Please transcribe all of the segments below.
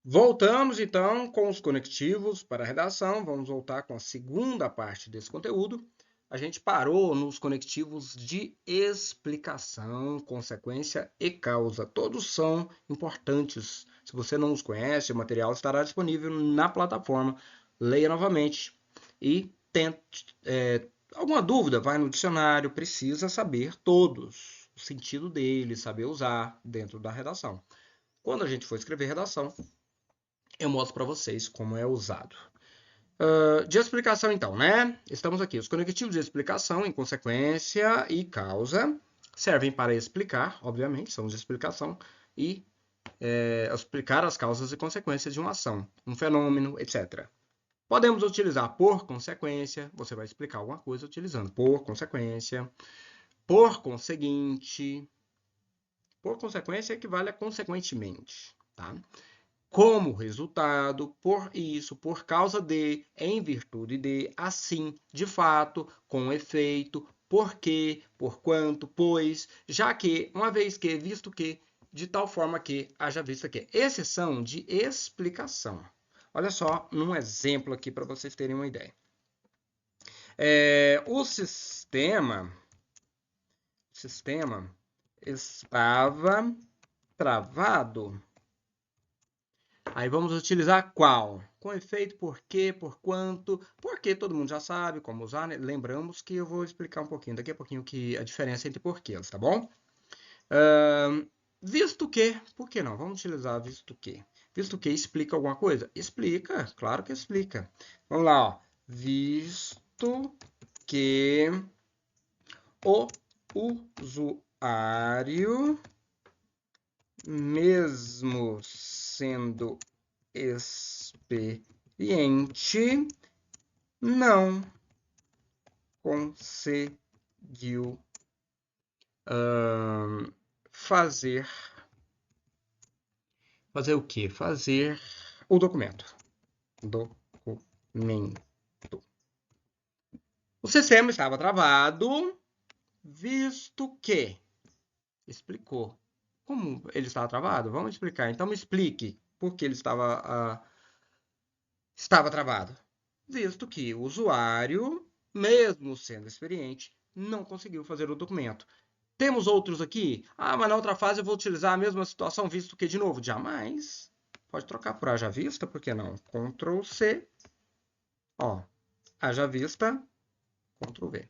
Voltamos, então, com os conectivos para a redação. Vamos voltar com a segunda parte desse conteúdo. A gente parou nos conectivos de explicação, consequência e causa. Todos são importantes. Se você não os conhece, o material estará disponível na plataforma. Leia novamente e tente. Alguma dúvida, vai no dicionário. Precisa saber todos, o sentido deles, saber usar dentro da redação. Quando a gente for escrever redação, eu mostro para vocês como é usado. De explicação, então, né? Estamos aqui. Os conectivos de explicação, em consequência e causa, servem para explicar, obviamente, são de explicação, e explicar as causas e consequências de uma ação, um fenômeno, etc. Podemos utilizar por consequência, você vai explicar alguma coisa utilizando por consequência, por conseguinte. Por consequência equivale a consequentemente, tá? Como resultado, por isso, por causa de, em virtude de, assim, de fato, com efeito, porque, porquanto, pois, já que, uma vez que, visto que, de tal forma que, haja vista que. Esses são de explicação. Olha só, num exemplo aqui para vocês terem uma ideia. O sistema estava travado. Aí vamos utilizar qual? Com efeito, por quê, por quanto. Por quê todo mundo já sabe como usar, né? Lembramos que eu vou explicar um pouquinho, daqui a pouquinho, que a diferença entre porquês, tá bom? Visto que, por que não? Vamos utilizar visto que. Visto que explica alguma coisa? Explica, claro que explica. Vamos lá, ó. Visto que o usuário, mesmo sendo experiente, não conseguiu fazer o quê? Fazer o documento. O sistema estava travado, visto que explicou. Como ele estava travado? Vamos explicar. Então me explique por que ele estava travado. Visto que o usuário, mesmo sendo experiente, não conseguiu fazer o documento. Temos outros aqui? Ah, mas na outra fase eu vou utilizar a mesma situação, visto que, de novo, jamais. Pode trocar por haja vista, por que não? Ctrl C. Ó, haja vista, Ctrl V.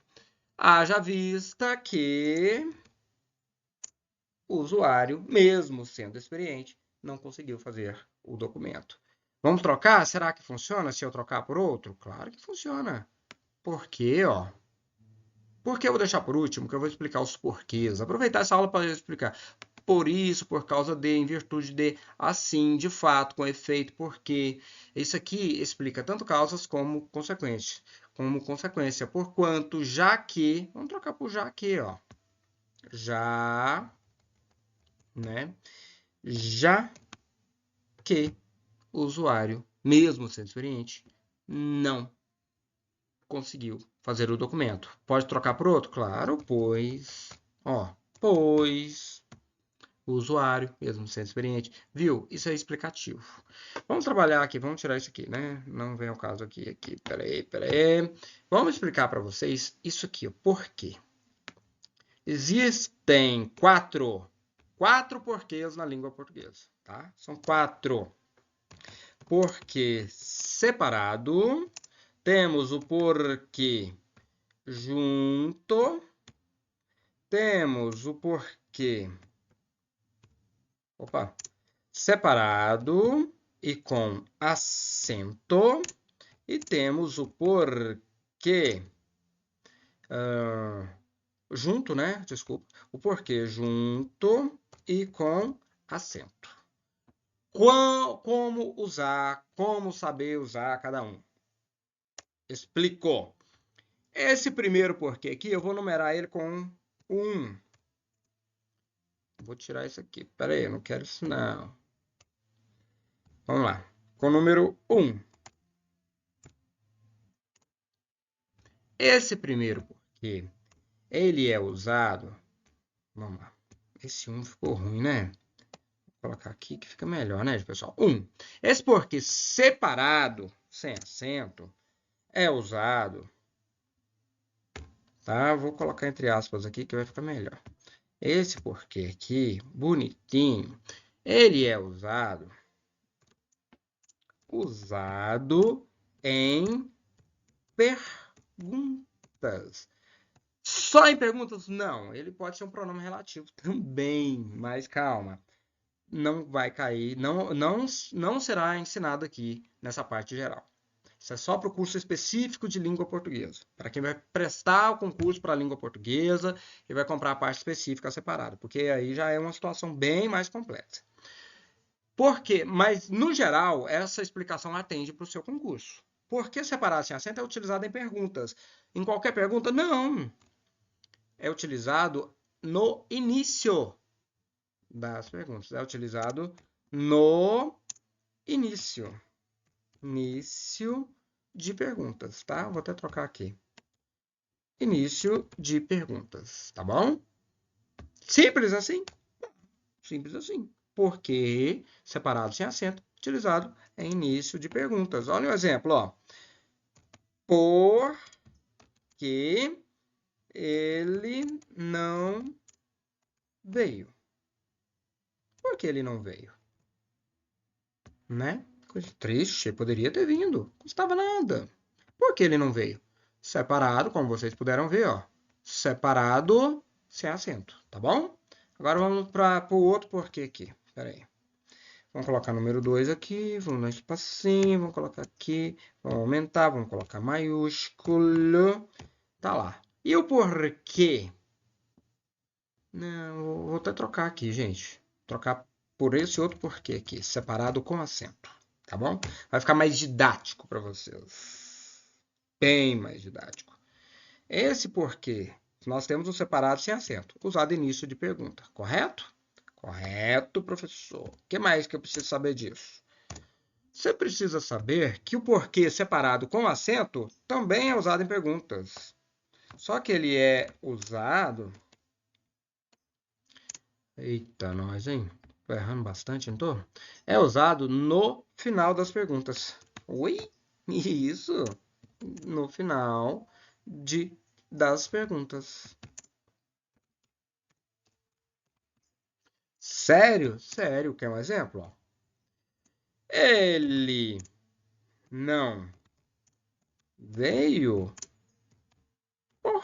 Haja vista que o usuário, mesmo sendo experiente, não conseguiu fazer o documento. Vamos trocar? Será que funciona se eu trocar por outro? Claro que funciona. Por quê, ó? Por que eu vou deixar por último? Que eu vou explicar os porquês. Aproveitar essa aula para explicar. Por isso, por causa de, em virtude de, assim, de fato, com efeito, porque. Isso aqui explica tanto causas como consequências. Como consequência, porquanto, já que. Vamos trocar por já que, ó. Já, né? Já que o usuário, mesmo sendo experiente, não conseguiu fazer o documento. Pode trocar por outro? Claro, pois. Ó, pois o usuário, mesmo sendo experiente, viu? Isso é explicativo. Vamos trabalhar aqui, vamos tirar isso aqui, né? Não vem ao caso aqui. Peraí. Vamos explicar para vocês isso aqui, o porquê. Existem quatro porquês na língua portuguesa, tá? São 4. Porquê separado, temos o porquê junto, temos o porquê separado e com acento, e temos o porquê junto, né? Desculpa. O porquê junto e com acento. Como usar, como saber usar cada um. Explicou. Esse primeiro porquê aqui, eu vou numerar ele com 1. Vou tirar isso aqui. Pera aí, eu não quero isso não. Vamos lá. Com o número 1. Esse primeiro porquê, ele é usado... Vamos lá. Esse 1 ficou ruim, né? Vou colocar aqui que fica melhor, né, pessoal? 1. Esse porquê separado, sem acento, é usado, tá? Vou colocar entre aspas aqui que vai ficar melhor. Esse porquê aqui, bonitinho, ele é usado em perguntas. Só em perguntas? Não, ele pode ser um pronome relativo também, mas calma. Não vai cair, não será ensinado aqui nessa parte geral. Isso é só para o curso específico de língua portuguesa. Para quem vai prestar o concurso para a língua portuguesa e vai comprar a parte específica separada, porque aí já é uma situação bem mais complexa. Por quê? Mas, no geral, essa explicação atende para o seu concurso. Por que separado sem acento é utilizado em perguntas? Em qualquer pergunta? Não. É utilizado no início das perguntas. É utilizado no início. Início de perguntas, tá? Vou até trocar aqui. Início de perguntas, tá bom? Simples assim? Simples assim. Porque separado sem acento, utilizado em início de perguntas. Olha um exemplo, ó. Por que ele não veio? Por que ele não veio? Né? Coisa triste, poderia ter vindo. Não custava nada. Por que ele não veio? Separado, como vocês puderam ver, ó. Separado, sem acento, tá bom? Agora vamos para o outro porquê aqui. Espera aí. Vamos colocar número 2 aqui, vamos dar espacinho, vamos colocar aqui, vamos aumentar, vamos colocar maiúsculo. Tá lá. E o porquê? Não, vou até trocar aqui, gente. Trocar por esse outro porquê aqui, separado com acento, tá bom? Vai ficar mais didático para vocês. Bem mais didático. Esse porquê, nós temos o separado sem acento, usado início de pergunta, correto? Correto, professor. O que mais que eu preciso saber disso? Você precisa saber que o porquê separado com acento também é usado em perguntas. Só que ele é usado... Eita, nós, hein? Tô errando bastante, não tô? É usado no final das perguntas. Oi? Isso. No final das perguntas. Sério? Sério. Quer um exemplo? Ele não veio por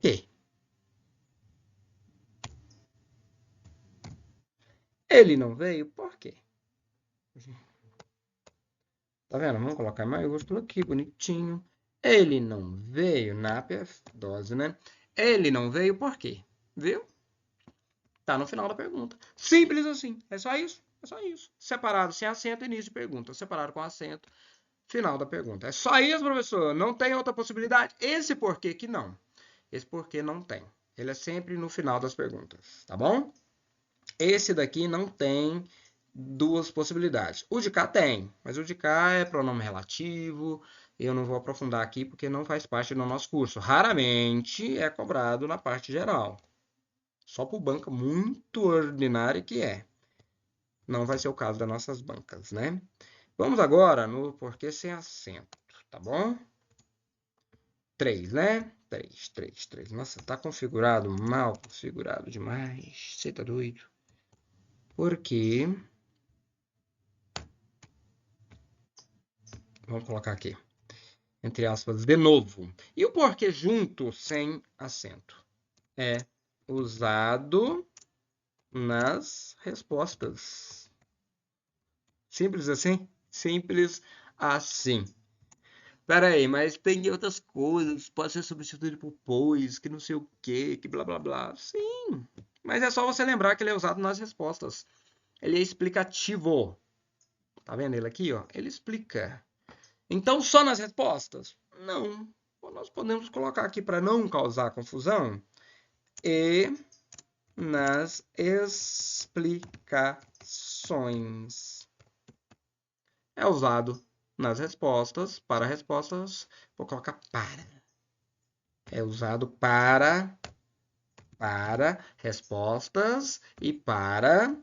quê? Ele não veio por quê? Tá vendo? Vamos colocar em maiúsculo aqui, bonitinho. Ele não veio na dose, né? Ele não veio por quê? Viu? Tá no final da pergunta. Simples assim. É só isso. É só isso. Separado sem acento, início de pergunta. Separado com acento, final da pergunta. É só isso, professor. Não tem outra possibilidade. Esse porquê que não. Esse porquê não tem. Ele é sempre no final das perguntas. Tá bom? Esse daqui não tem duas possibilidades. O de cá tem, mas o de cá é pronome relativo. Eu não vou aprofundar aqui porque não faz parte do nosso curso. Raramente é cobrado na parte geral. Só por banca muito ordinária que é. Não vai ser o caso das nossas bancas, né? Vamos agora no porquê sem acento, tá bom? 3, né? 3, 3, 3. Nossa, tá configurado, mal configurado demais. Você tá doido? Por quê? Vamos colocar aqui, entre aspas, de novo. E o porquê junto sem acento? É usado nas respostas. Simples assim? Simples assim. Pera aí, mas tem outras coisas. Pode ser substituído por pois, que não sei o quê, que blá blá blá. Sim. Mas é só você lembrar que ele é usado nas respostas. Ele é explicativo. Tá vendo ele aqui, ó? Ele explica. Então, só nas respostas? Não. Nós podemos colocar aqui para não causar confusão. E nas explicações. É usado nas respostas, para respostas. Vou colocar para. É usado para para respostas e para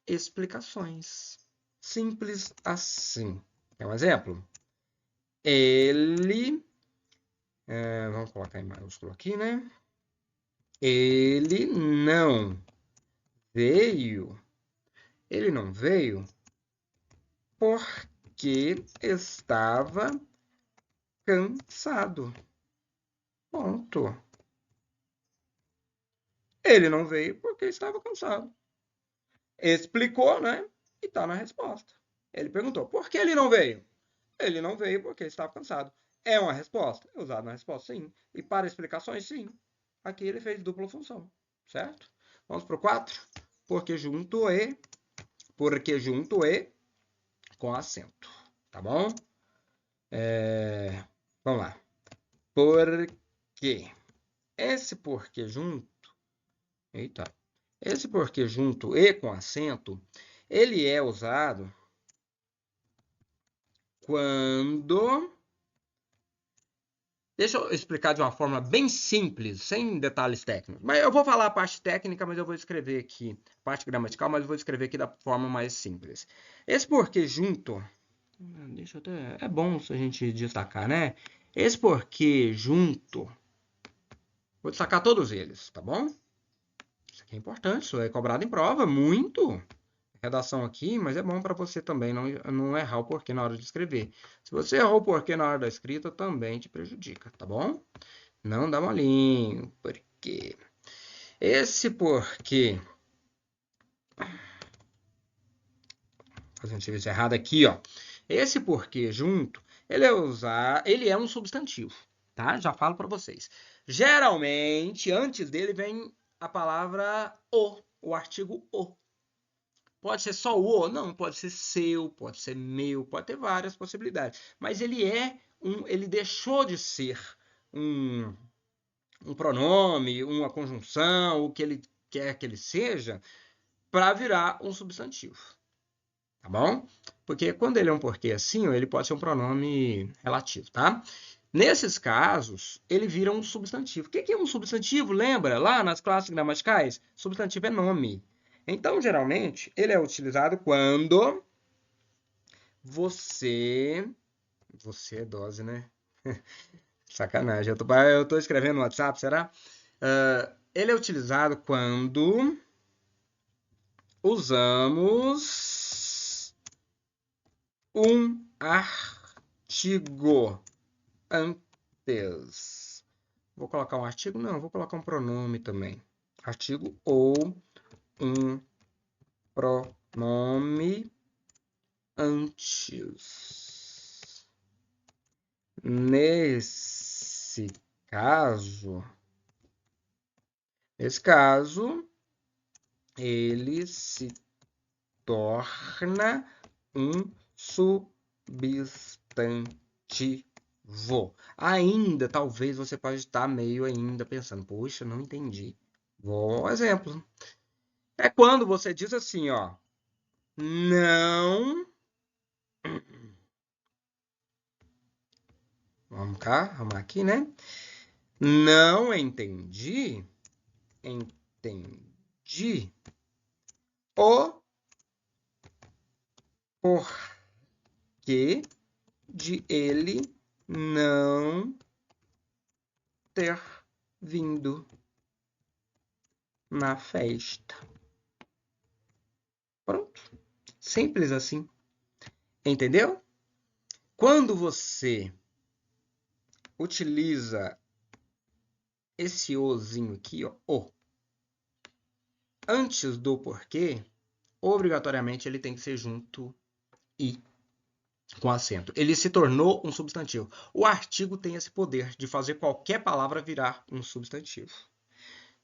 explicações. Simples assim. É um exemplo. Ele, vamos colocar em maiúsculo aqui, né? Ele não veio. Ele não veio porque estava cansado. Ponto. Ele não veio porque estava cansado. Explicou, né? E tá na resposta. Ele perguntou: por que ele não veio? Ele não veio porque estava cansado. É uma resposta? É usado na resposta, sim. E para explicações, sim. Aqui ele fez dupla função, certo? Vamos para o 4. Porque junto e com acento, tá bom? Vamos lá. Porque. Esse porque junto. Eita. Esse porque junto e com acento, ele é usado quando. Deixa eu explicar de uma forma bem simples, sem detalhes técnicos. Mas eu vou falar a parte técnica, mas eu vou escrever aqui, parte gramatical, mas eu vou escrever aqui da forma mais simples. Esse porque junto, deixa eu até, é bom se a gente destacar, né? Esse porque junto, vou destacar todos eles, tá bom? Isso aqui é importante, isso é cobrado em prova, muito. Redação aqui, mas é bom para você também não errar o porquê na hora de escrever. Se você errou o porquê na hora da escrita, também te prejudica, tá bom? Não dá molinho, porque esse porquê, fazendo serviço errado aqui, ó. Esse porquê junto, ele é um substantivo, tá? Já falo para vocês. Geralmente, antes dele vem a palavra o artigo o. Pode ser só o? Não, pode ser seu, pode ser meu, pode ter várias possibilidades. Mas ele deixou de ser um, um pronome, uma conjunção, o que ele quer que ele seja, para virar um substantivo. Tá bom? Porque quando ele é um porquê assim, ele pode ser um pronome relativo, tá? Nesses casos, ele vira um substantivo. O que é um substantivo? Lembra? Lá nas classes gramaticais, substantivo é nome. Então, geralmente, ele é utilizado quando você. Você é dose, né? Sacanagem. Eu tô escrevendo no WhatsApp, será? Ele é utilizado quando usamos um artigo antes. Vou colocar um artigo? Não, vou colocar um pronome também. Artigo ou um pronome antes. Caso, nesse caso, ele se torna um substantivo. Ainda, talvez você pode estar meio ainda pensando, poxa, não entendi. Vou ao exemplo. É quando você diz assim, ó, não. Vamos cá, vamos aqui, né? Não entendi. Entendi o porquê de ele não ter vindo na festa. Pronto. Simples assim. Entendeu? Quando você utiliza esse ozinho aqui, ó, o, antes do porquê, obrigatoriamente ele tem que ser junto e com acento. Ele se tornou um substantivo. O artigo tem esse poder de fazer qualquer palavra virar um substantivo.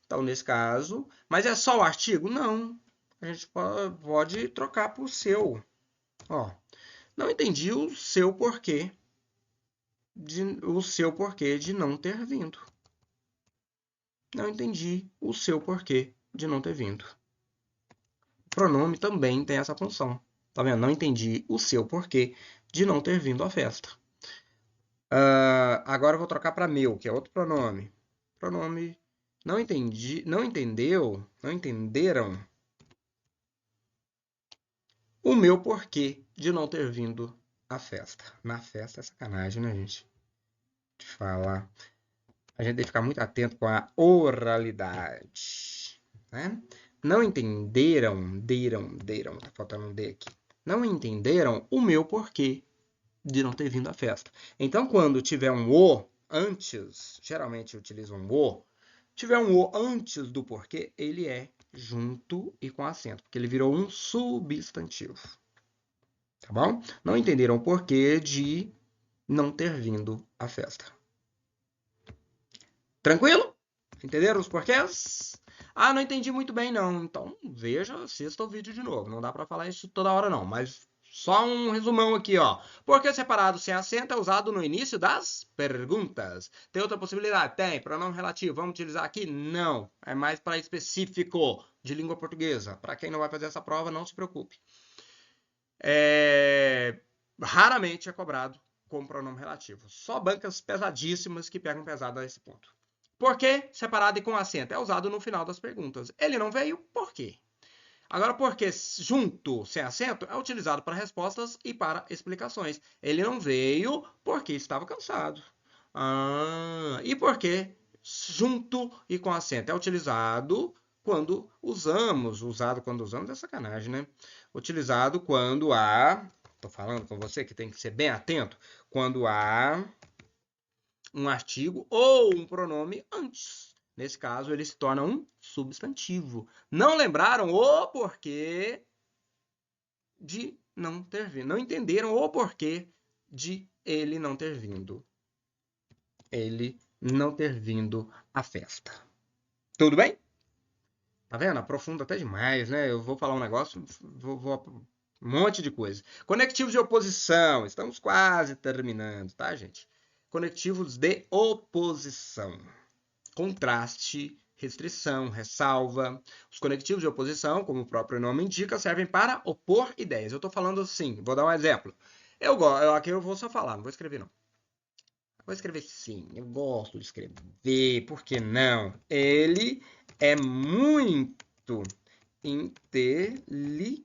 Então, nesse caso, mas é só o artigo? Não. A gente pode trocar por seu. Ó, não entendi o seu porquê de não ter vindo. Não entendi o seu porquê de não ter vindo. O pronome também tem essa função. Tá vendo? Não entendi o seu porquê de não ter vindo à festa. Agora eu vou trocar para meu, que é outro pronome. Pronome não entenderam o meu porquê de não ter vindo à festa. Na festa é sacanagem, né, gente? De falar. A gente tem que ficar muito atento com a oralidade, né? Não entenderam, tá faltando um D aqui. Não entenderam o meu porquê de não ter vindo à festa. Então, quando tiver um o antes, geralmente eu utilizo um o, tiver um o antes do porquê, ele é junto e com acento, porque ele virou um substantivo. Tá bom? Não entenderam o porquê de não ter vindo à festa. Tranquilo? Entenderam os porquês? Ah, não entendi muito bem, não. Então, veja, assista o vídeo de novo. Não dá para falar isso toda hora, não. Mas só um resumão aqui, ó. Porquê separado sem acento é usado no início das perguntas. Tem outra possibilidade? Tem. Pronome relativo. Vamos utilizar aqui? Não. É mais para específico de língua portuguesa. Para quem não vai fazer essa prova, não se preocupe. Raramente é cobrado com pronome relativo. Só bancas pesadíssimas que pegam pesado a esse ponto. Por que separado e com acento? É usado no final das perguntas. Ele não veio, por quê? Agora, porque junto, sem acento, é utilizado para respostas e para explicações. Ele não veio porque estava cansado. E por que junto e com acento? É utilizado quando usamos. Usado quando usamos é sacanagem, né? Utilizado quando há... Estou falando com você que tem que ser bem atento. Quando há um artigo ou um pronome antes. Nesse caso, ele se torna um substantivo. Não lembraram o porquê de não ter vindo. Não entenderam o porquê de ele não ter vindo. Ele não ter vindo à festa. Tudo bem? Tá vendo? Aprofunda até demais, né? Eu vou falar um negócio, um monte de coisa. Conectivos de oposição. Estamos quase terminando, tá, gente? Conectivos de oposição. Contraste, restrição, ressalva. Os conectivos de oposição, como o próprio nome indica, servem para opor ideias. Eu estou falando assim, vou dar um exemplo. Aqui eu vou só falar, não vou escrever não. Vou escrever sim, eu gosto de escrever, por que não? Ele é muito inteligente,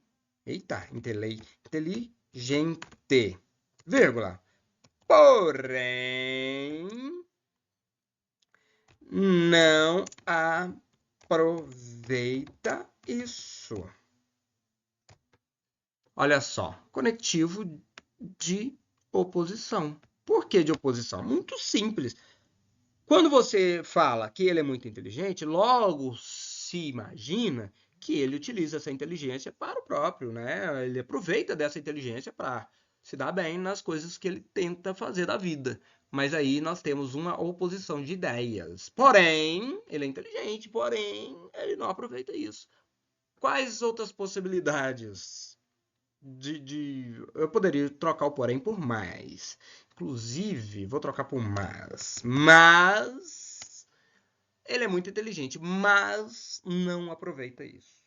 vírgula. Porém, não aproveita isso. Olha só, conectivo de oposição. Por que de oposição? Muito simples. Quando você fala que ele é muito inteligente, logo se imagina que ele utiliza essa inteligência para o próprio, né? Ele aproveita dessa inteligência para se dar bem nas coisas que ele tenta fazer da vida. Mas aí nós temos uma oposição de ideias. Porém, ele é inteligente, porém, ele não aproveita isso. Quais outras possibilidades? Eu poderia trocar o porém por mais. Inclusive, vou trocar por mas. Mas ele é muito inteligente, mas não aproveita isso.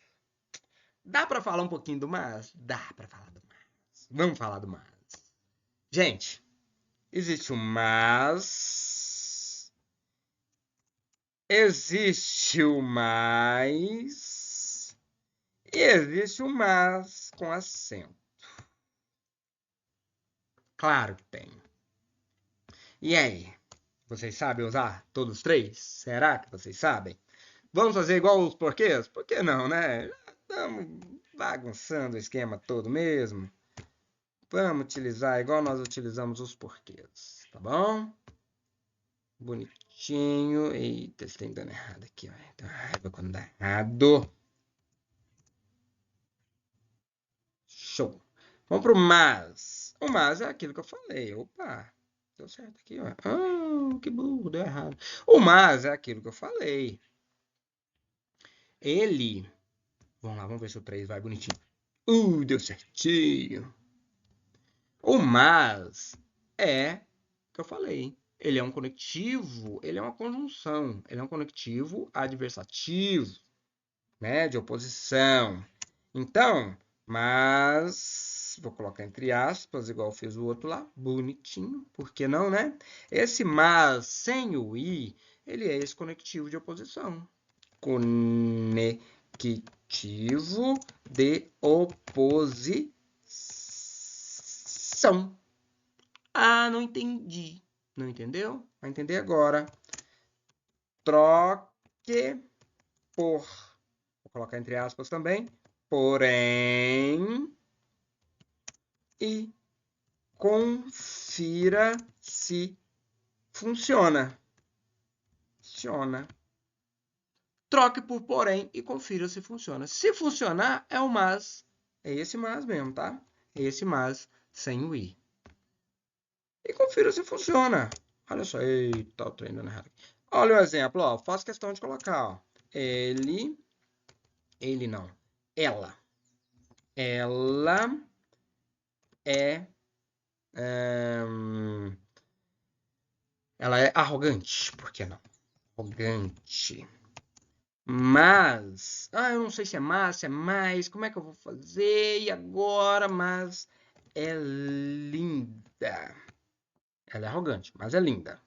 Dá para falar um pouquinho do mas? Dá para falar do mas. Vamos falar do mas. Gente, existe o mas. Existe o mais. E existe o mas com acento. Claro que tem. E aí? Vocês sabem usar todos os três? Será que vocês sabem? Vamos fazer igual os porquês? Por que não, né? Estamos bagunçando o esquema todo mesmo. Vamos utilizar igual nós utilizamos os porquês, tá bom? Bonitinho. Eita, esse tem dando errado aqui, ó. Então, raiva quando dá errado. Show. Vamos pro mas. O mas é aquilo que eu falei. Opa, deu certo aqui, ó. Que burro, deu errado. O mas é aquilo que eu falei. Ele... Vamos lá, vamos ver se o 3 vai bonitinho. Deu certinho. O mas é o que eu falei. Ele é um conectivo, ele é uma conjunção. Ele é um conectivo adversativo, né? De oposição. Então, mas... Vou colocar entre aspas, igual fez o outro lá. Bonitinho. Por que não, né? Esse mas sem o i, ele é esse conectivo de oposição. Conectivo de oposição. Ah, não entendi. Não entendeu? Vai entender agora. Troque por, vou colocar entre aspas também, porém, e confira se funciona. Funciona. Troque por porém e confira se funciona. Se funcionar, é o mas. É esse mas mesmo, tá? É esse mas sem o i. E confira se funciona. Olha só. Eita, o trem dando errado aqui. Olha o exemplo, ó. Faço questão de colocar, ó. Ele não. Ela é, ela é arrogante. Por que não? Arrogante. Mas, eu não sei se é mais, se é mais, como é que eu vou fazer? E agora? Mas é linda. Ela é arrogante, mas é linda.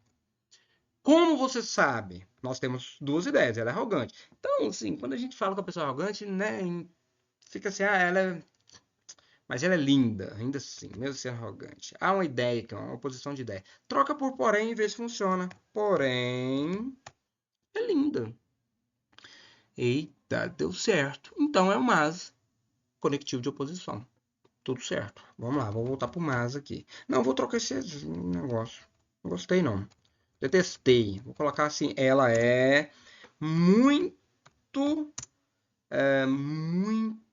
Como você sabe? Nós temos duas ideias, ela é arrogante. Então, assim, quando a gente fala com a pessoa arrogante, né, fica assim, ela é... Mas ela é linda, ainda assim, mesmo sendo arrogante. Há uma ideia, que é uma oposição de ideia. Troca por porém e vê se funciona. Porém, é linda. Eita, deu certo. Então é o mas, conectivo de oposição. Tudo certo. Vamos lá, vou voltar pro mas aqui. Não, vou trocar esse negócio. Não gostei, não. Detestei. Vou colocar assim, ela é muito,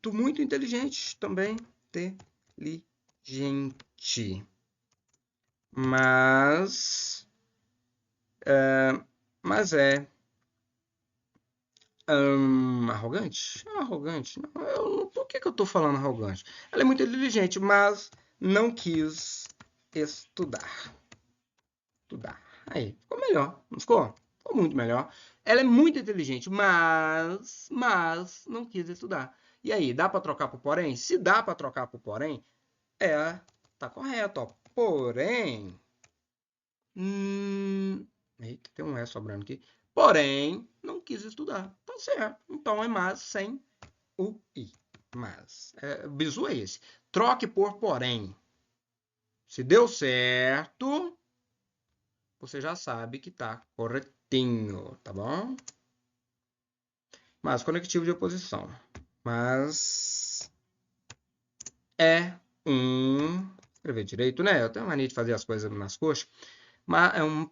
muito inteligente também. Inteligente. Mas é arrogante? Arrogante? Não, por que eu tô falando arrogante? Ela é muito inteligente, mas não quis estudar. Aí, ficou melhor, não ficou? Ficou muito melhor. Ela é muito inteligente, mas não quis estudar. E aí, dá para trocar por porém? Se dá para trocar por porém, tá correto, ó. Porém, eita, tem um E sobrando aqui. Porém, não quis estudar. Tá certo. Então é mas sem o i. Mas, bizu é esse. Troque por porém. Se deu certo, você já sabe que tá corretinho, tá bom? Mas conectivo de oposição. Mas é escrever direito, né? Eu tenho a mania de fazer as coisas nas coxas. Mas é um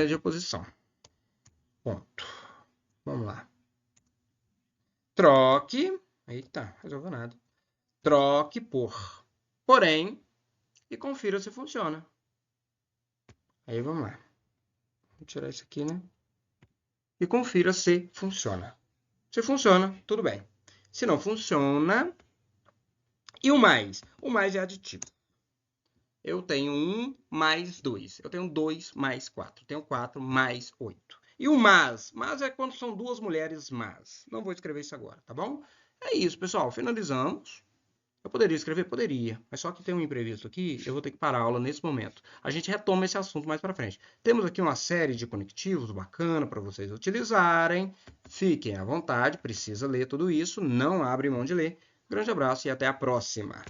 de oposição. Ponto. Vamos lá. Troque. Eita, resolveu nada. Troque por porém e confira se funciona. Aí vamos lá. Vou tirar isso aqui, né? E confira se funciona. Se funciona, tudo bem. Se não funciona... E o mais? O mais é aditivo. Eu tenho 1 mais 2. Eu tenho 2 mais 4. Eu tenho 4 mais 8. E o mas? Mas é quando são duas mulheres mas. Não vou escrever isso agora, tá bom? É isso, pessoal. Finalizamos. Eu poderia escrever? Poderia. Mas só que tem um imprevisto aqui, eu vou ter que parar a aula nesse momento. A gente retoma esse assunto mais para frente. Temos aqui uma série de conectivos bacana para vocês utilizarem. Fiquem à vontade, precisa ler tudo isso. Não abre mão de ler. Grande abraço e até a próxima.